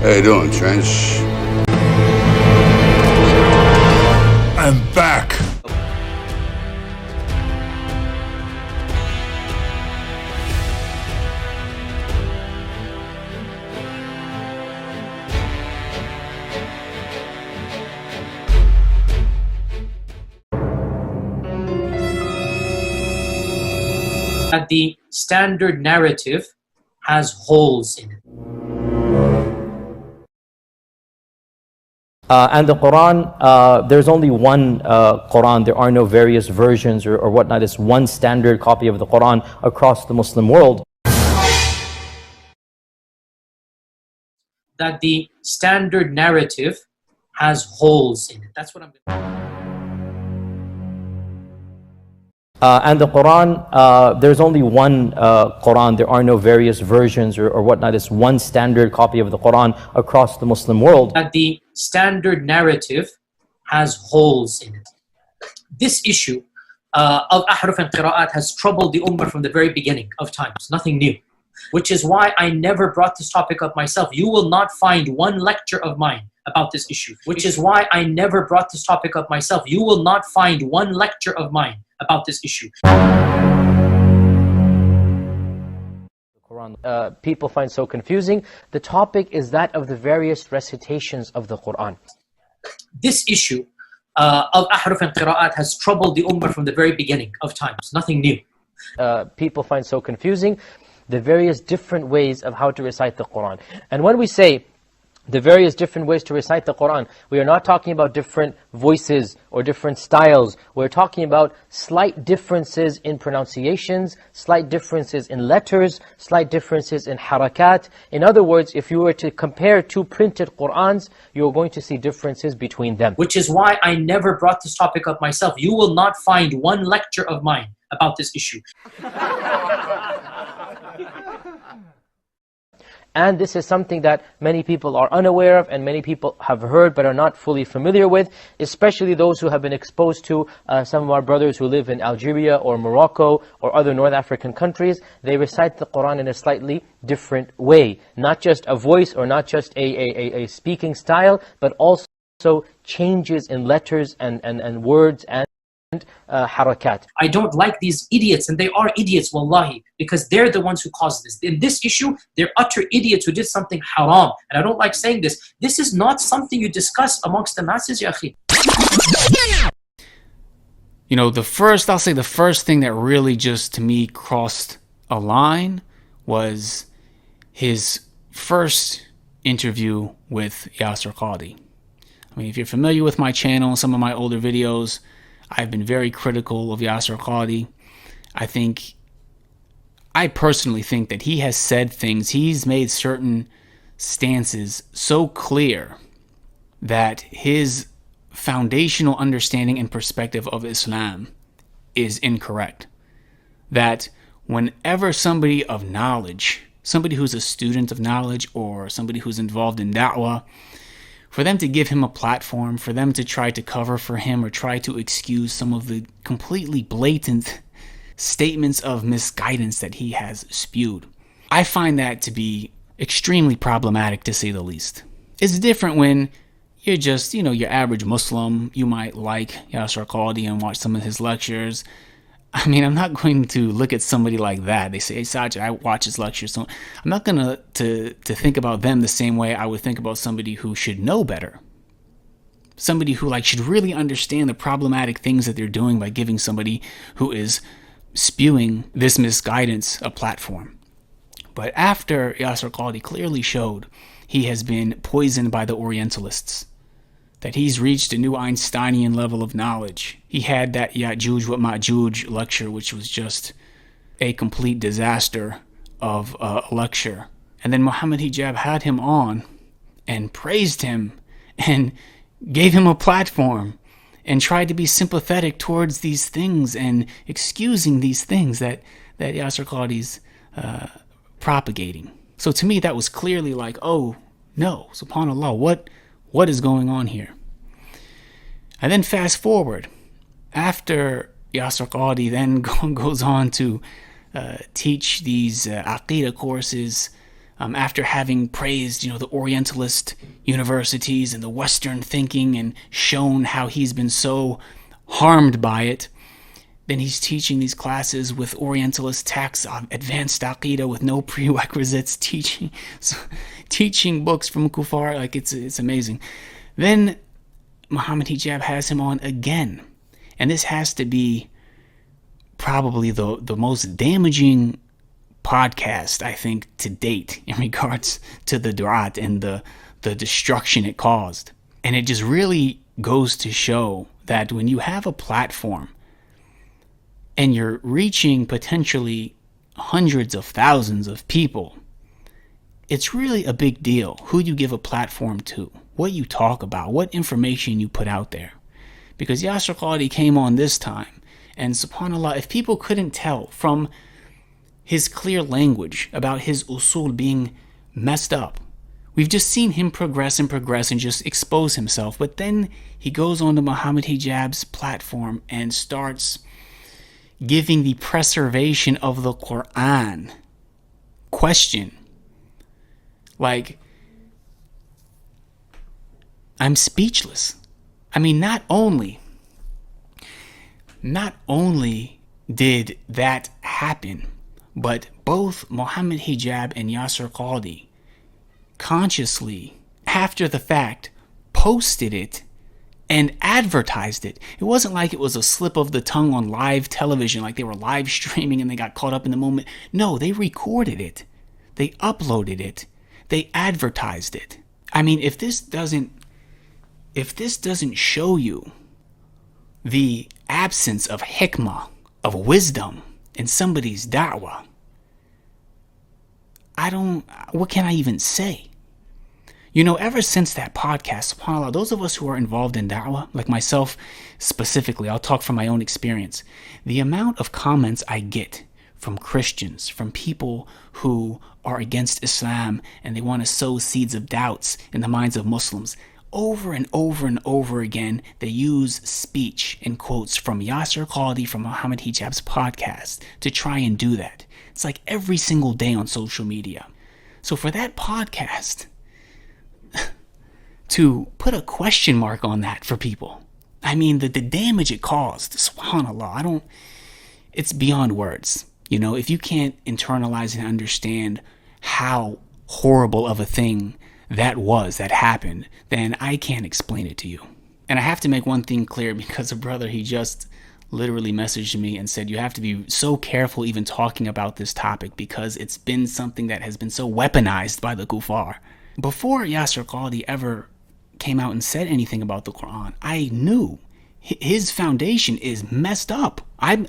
How you doing, Trench? I'm back. That the standard narrative has holes in it. And the Quran, there's only one Quran. There are no various versions or whatnot. It's one standard copy of the Quran across the Muslim world. That the standard narrative has holes in it. That's what I'm And the Quran, there's only one Quran. There are no various versions or whatnot. It's one standard copy of the Quran across the Muslim world. That the standard narrative has holes in it. This issue of ahruf and qira'at has troubled the ummah from the very beginning of times. Nothing new. Which is why I never brought this topic up myself. You will not find one lecture of mine about this issue. Which is why I never brought this topic up myself. You will not find one lecture of mine about this issue. Quran, people find so confusing. The topic is that of the various recitations of the Quran. This issue of ahruf and qira'at has troubled the ummah from the very beginning of times. Nothing new. People find so confusing the various different ways of how to recite the Quran. And when we say the various different ways to recite the Quran, we are not talking about different voices or different styles. We're talking about slight differences in pronunciations, slight differences in letters, slight differences in harakat. In other words, if you were to compare two printed Qur'ans, you're going to see differences between them. Which is why I never brought this topic up myself. You will not find one lecture of mine about this issue. And this is something that many people are unaware of and many people have heard but are not fully familiar with, especially those who have been exposed to some of our brothers who live in Algeria or Morocco or other North African countries. They recite the Quran in a slightly different way. Not just a voice or not just a speaking style, but also changes in letters and words and harakat. I don't like these idiots, and they are idiots, wallahi, because they're the ones who caused this. In this issue, they're utter idiots who did something haram. And I don't like saying this. This is not something you discuss amongst the masses, ya akhi. You know, I'll say the first thing that really just to me crossed a line was his first interview with Yasir Qadhi. I mean, if you're familiar with my channel, some of my older videos, I've been very critical of Yasir Qadhi. I personally think that he has said things, he's made certain stances so clear that his foundational understanding and perspective of Islam is incorrect. That whenever somebody of knowledge, somebody who's a student of knowledge or somebody who's involved in da'wah, for them to give him a platform, for them to try to cover for him or try to excuse some of the completely blatant statements of misguidance that he has spewed, I find that to be extremely problematic, to say the least. It's different when you're just, your average Muslim. You might like Yasir Qadhi and watch some of his lectures. I mean, I'm not going to look at somebody like that. They say, hey, Sajid, I watch his lectures. So I'm not going to think about them the same way I would think about somebody who should know better. Somebody who should really understand the problematic things that they're doing by giving somebody who is spewing this misguidance a platform. But after Yasir Qadhi clearly showed he has been poisoned by the Orientalists, that he's reached a new Einsteinian level of knowledge. He had that Ya'juj wa Ma'juj lecture, which was just a complete disaster of a lecture. And then Mohammed Hijab had him on and praised him and gave him a platform and tried to be sympathetic towards these things and excusing these things that Yasir Qadhi's propagating. So to me, that was clearly like, oh no, subhanAllah, what is going on here? And then fast forward, after Yasir Qadhi then goes on to teach these Aqidah courses after having praised, the Orientalist universities and the Western thinking and shown how he's been so harmed by it, then he's teaching these classes with Orientalist texts on advanced Aqidah with no prerequisites, teaching books from Kuffar. Like, it's amazing. Then Mohammed Hijab has him on again. And this has to be probably the most damaging podcast, I think, to date in regards to the du'at and the destruction it caused. And it just really goes to show that when you have a platform and you're reaching potentially hundreds of thousands of people, it's really a big deal who you give a platform to, what you talk about, what information you put out there. Because Yasir Qadhi came on this time, and subhanAllah, if people couldn't tell from his clear language about his usul being messed up, we've just seen him progress and just expose himself. But then he goes on to Mohammed Hijab's platform and starts giving the preservation of the Quran question. Like, I'm speechless. I mean, not only did that happen, but both Mohammed Hijab and Yasir Qadhi consciously, after the fact, posted it and advertised it. It wasn't like it was a slip of the tongue on live television, like they were live streaming and they got caught up in the moment. No, they recorded it. They uploaded it. They advertised it. I mean, if this doesn't show you the absence of hikmah, of wisdom in somebody's da'wah, what can I even say? Ever since that podcast, subhanAllah, those of us who are involved in da'wah, like myself specifically, I'll talk from my own experience, the amount of comments I get from Christians, from people who are against Islam and they want to sow seeds of doubts in the minds of Muslims, over and over and over again, they use speech and quotes from Yasir Qadhi, from Mohammed Hijab's podcast, to try and do that. It's like every single day on social media. So for that podcast to put a question mark on that for people, I mean, the damage it caused, subhanAllah, it's beyond words. If you can't internalize and understand how horrible of a thing that happened, then I can't explain it to you. And I have to make one thing clear, because a brother, he just literally messaged me and said, you have to be so careful even talking about this topic because it's been something that has been so weaponized by the kuffar. Before Yasir Qadhi ever came out and said anything about the Quran, I knew his foundation is messed up. I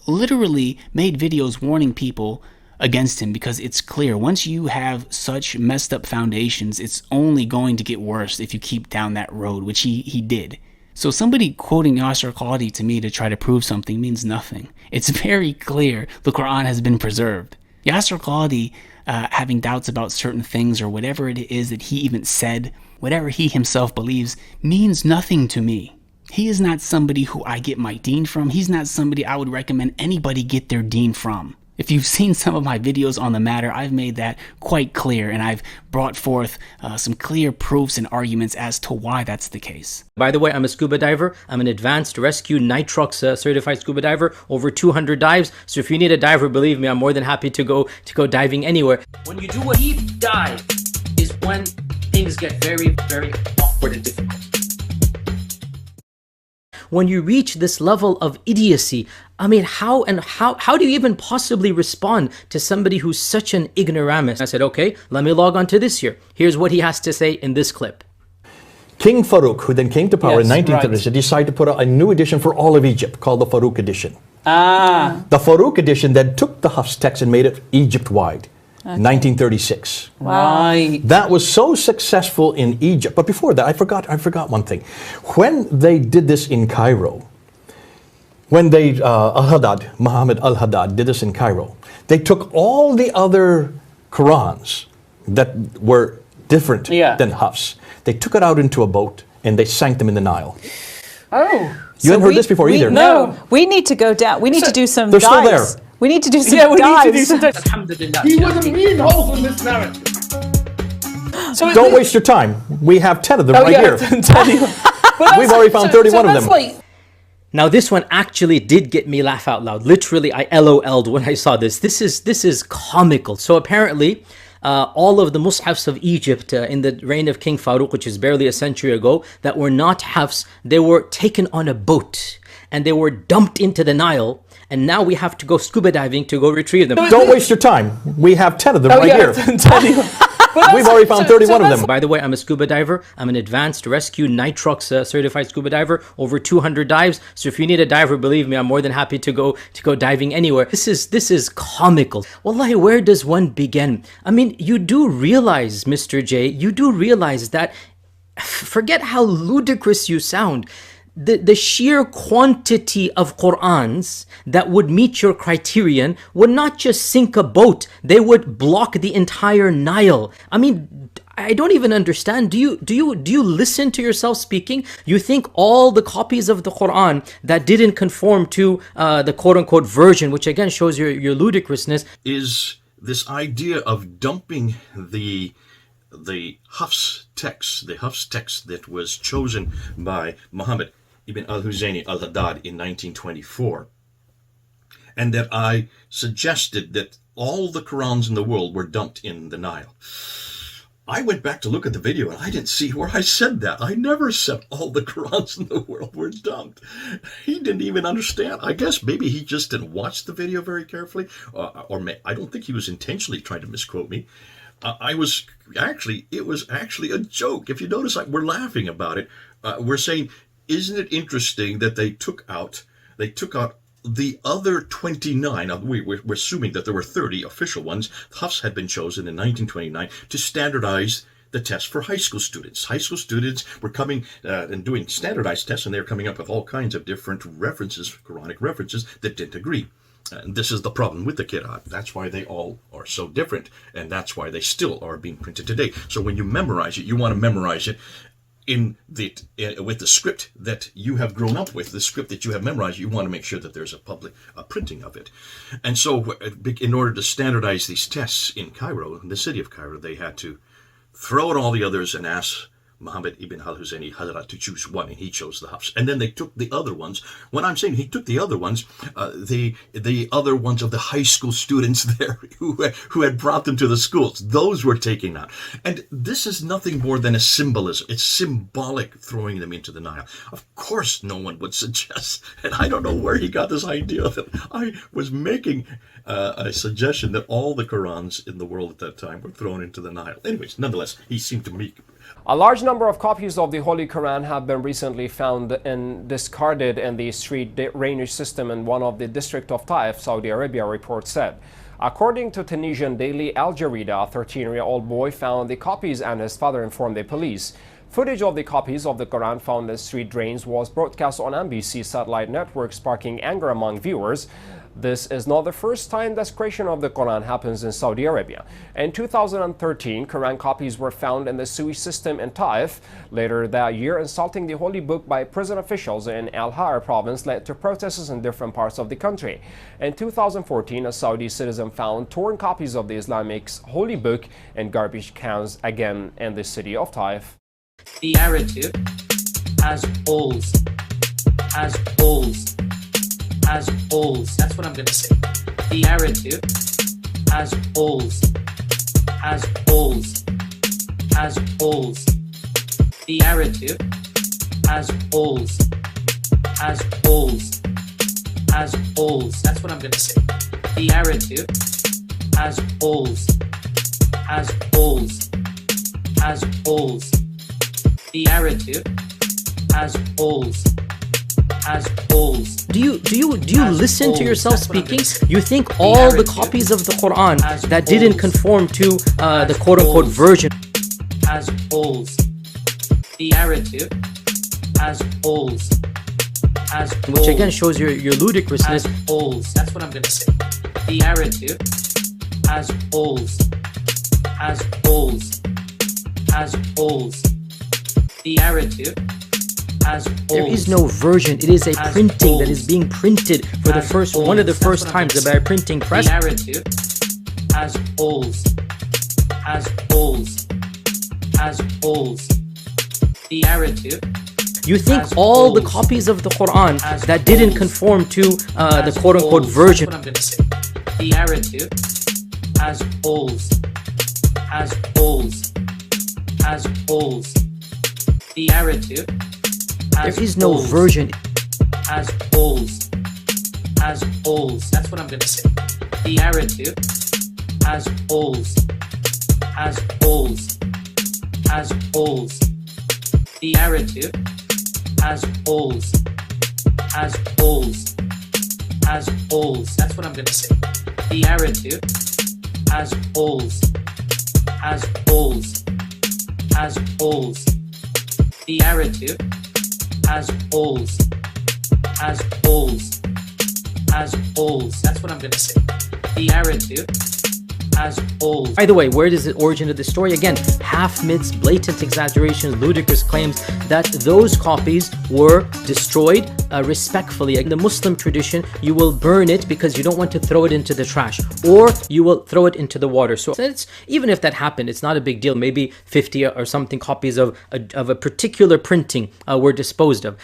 literally made videos warning people against him, because it's clear once you have such messed up foundations, it's only going to get worse if you keep down that road, which he did. So somebody quoting Yasir Qadhi to me to try to prove something means nothing. It's very clear the Quran has been preserved. Yasir Qadhi having doubts about certain things, or whatever it is that he even said, whatever he himself believes, means nothing to me. He is not somebody who I get my deen from. He's not somebody I would recommend anybody get their deen from. If you've seen some of my videos on the matter, I've made that quite clear, and I've brought forth some clear proofs and arguments as to why that's the case. By the way, I'm a scuba diver. I'm an advanced rescue nitrox certified scuba diver, over 200 dives. So if you need a diver, believe me, I'm more than happy to go diving anywhere. When you do a deep dive is when things get very, very awkward and difficult. When you reach this level of idiocy, I mean, how do you even possibly respond to somebody who's such an ignoramus? I said, okay, let me log on to this here. Here's what he has to say in this clip. King Farouk, who then came to power in 1930, decided to put out a new edition for all of Egypt called the Farouk edition. The Farouk edition then took the Hafs text and made it Egypt-wide. 1936. Wow. That was so successful in Egypt. But before that, I forgot one thing. When they did this in Cairo, when they Muhammad al-Haddad did this in Cairo, they took all the other Qurans that were different than Hafs. They took it out into a boat and they sank them in the Nile. Oh. You haven't heard this before either. No, we need to go down. We need to do some They're dives. still there. We need to do some Yeah, we need to do dives. some dives. Alhamdulillah. He was a mean hole in this narrative. So Don't waste your time. We have 10 of them Oh, right yeah, here. We've already found 31 of them. Now this one actually did get me laugh out loud. Literally, I LOL'd when I saw this. This is comical. So apparently, all of the mushafs of Egypt in the reign of King Farouk, which is barely a century ago, that were not hafs, they were taken on a boat and they were dumped into the Nile. And now we have to go scuba diving to go retrieve them. Don't waste your time. We have 10 of them Oh, right yeah, here. We've already found 31 of them. By the way, I'm a scuba diver. I'm an advanced rescue nitrox certified scuba diver, over 200 dives. So if you need a diver, believe me, I'm more than happy to go diving anywhere. This is comical. Wallahi, where does one begin? I mean, you do realize, Mr. J, you do realize that, forget how ludicrous you sound, the sheer quantity of Qur'ans that would meet your criterion would not just sink a boat, they would block the entire Nile. I mean, I don't even understand. Do you listen to yourself speaking? You think all the copies of the Qur'an that didn't conform to the quote-unquote version, which again shows your ludicrousness, is this idea of dumping the Hafs text, that was chosen by Muhammad ibn al-Husayni al-Haddad in 1924, and that I suggested that all the Qurans in the world were dumped in the Nile. I went back to look at the video and I didn't see where I said that. I never said all the Qurans in the world were dumped. He didn't even understand. I guess maybe he just didn't watch the video very carefully, or I don't think he was intentionally trying to misquote me. It was actually a joke. If you notice, we're laughing about it. We're saying, isn't it interesting that they took out the other 29, we're assuming that there were 30 official ones. Hafs had been chosen in 1929 to standardize the test for high school students. High school students were coming and doing standardized tests, and they were coming up with all kinds of different references, Quranic references, that didn't agree. And this is the problem with the Qira'at. That's why they all are so different, and that's why they still are being printed today. So when you memorize it, you want to memorize it with the script that you have grown up with, the script that you have memorized. You want to make sure that there's a printing of it. And so in order to standardize these tests in Cairo, in the city of Cairo, they had to throw out all the others and ask Muhammad ibn al-Husayni Hazrat to choose one, and he chose the Hafs. And then they took the other ones. When I'm saying he took the other ones, the other ones of the high school students there who had brought them to the schools, those were taken out. And this is nothing more than a symbolism. It's symbolic, throwing them into the Nile. Of course, no one would suggest, and I don't know where he got this idea that I was making a suggestion that all the Qurans in the world at that time were thrown into the Nile. Anyways, nonetheless, he seemed to make... A large number of copies of the Holy Quran have been recently found and discarded in the street drainage system in one of the district of Taif, Saudi Arabia, report said. According to Tunisian daily Al Jarida, a 13-year-old boy found the copies and his father informed the police. Footage of the copies of the Quran found in street drains was broadcast on NBC satellite network, sparking anger among viewers. This is not the first time desecration of the Quran happens in Saudi Arabia. In 2013, Quran copies were found in the sewage system in Taif. Later that year, insulting the holy book by prison officials in Al-Har province led to protests in different parts of the country. In 2014, a Saudi citizen found torn copies of the Islamic's holy book in garbage cans, again in the city of Taif. The narrative has holes. Has holes. Has holes. That's what I'm going to say. The narrative has holes. Has holes. Has holes. The narrative has holes. Has holes. Has holes. That's what I'm going to say. The narrative has holes. Has holes. Has holes. The narrative has holes. Has holes. Do you listen to yourself speaking? You think all the copies of the Quran that didn't conform to the quote-unquote version has holes. The narrative has holes. Has holes. Which again shows your ludicrousness. Has holes. That's what I'm going to say. The narrative has holes. Has holes. Has holes. The narrative as There is no version. It is a printing that is being printed for the first, one of the first times by a printing press. The narrative has holes, has holes, has holes. The narrative. You think all the copies of the Quran that didn't conform to the quote-unquote version. That's what I'm going to say. The narrative has holes, has holes, has holes. The narrative has There is no holes, version. has holes, has holes. That's what I'm going to say. The narrative has holes, has holes, has holes. The narrative has holes, has holes, has holes. That's what I'm going to say. The narrative has holes, has holes, has holes. The narrative has holes, has holes, has holes. That's what I'm going to say. The narrative has holes. By the way, where does the origin of the story? Again, half myths, blatant exaggerations, ludicrous claims that those copies were destroyed respectfully. In the Muslim tradition, you will burn it because you don't want to throw it into the trash, or you will throw it into the water. So it's, even if that happened, it's not a big deal. Maybe 50 or something copies of a particular printing were disposed of.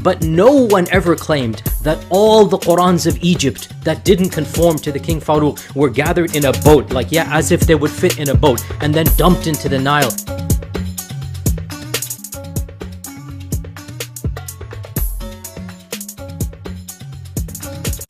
But no one ever claimed that all the Qurans of Egypt that didn't conform to the King Farouk were gathered in a boat, like, yeah, as if they would fit in a boat, and then dumped into the Nile.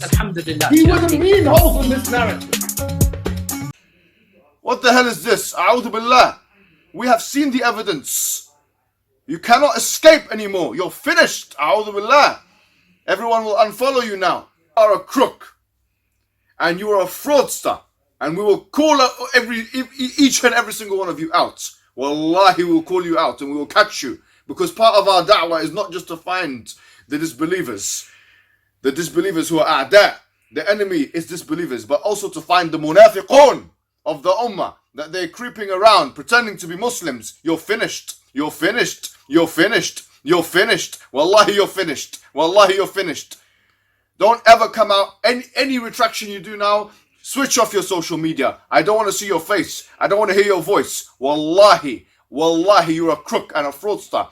Alhamdulillah. He was a mean holes in this narrative. What the hell is this? A'udhu billah. We have seen the evidence. You cannot escape anymore. You're finished. A'udhu billah. Everyone will unfollow you now. You are a crook. And you are a fraudster. And we will call out each and every single one of you out. Wallahi, we will call you out and we will catch you. Because part of our da'wah is not just to find the disbelievers. The disbelievers who are a'da. The enemy is disbelievers. But also to find the munafiqun of the ummah. That they're creeping around pretending to be Muslims. You're finished. You're finished. You're finished. You're finished. Wallahi, you're finished. Wallahi, you're finished. Don't ever come out. Any retraction you do now, switch off your social media. I don't want to see your face. I don't want to hear your voice. Wallahi, wallahi, you're a crook and a fraudster.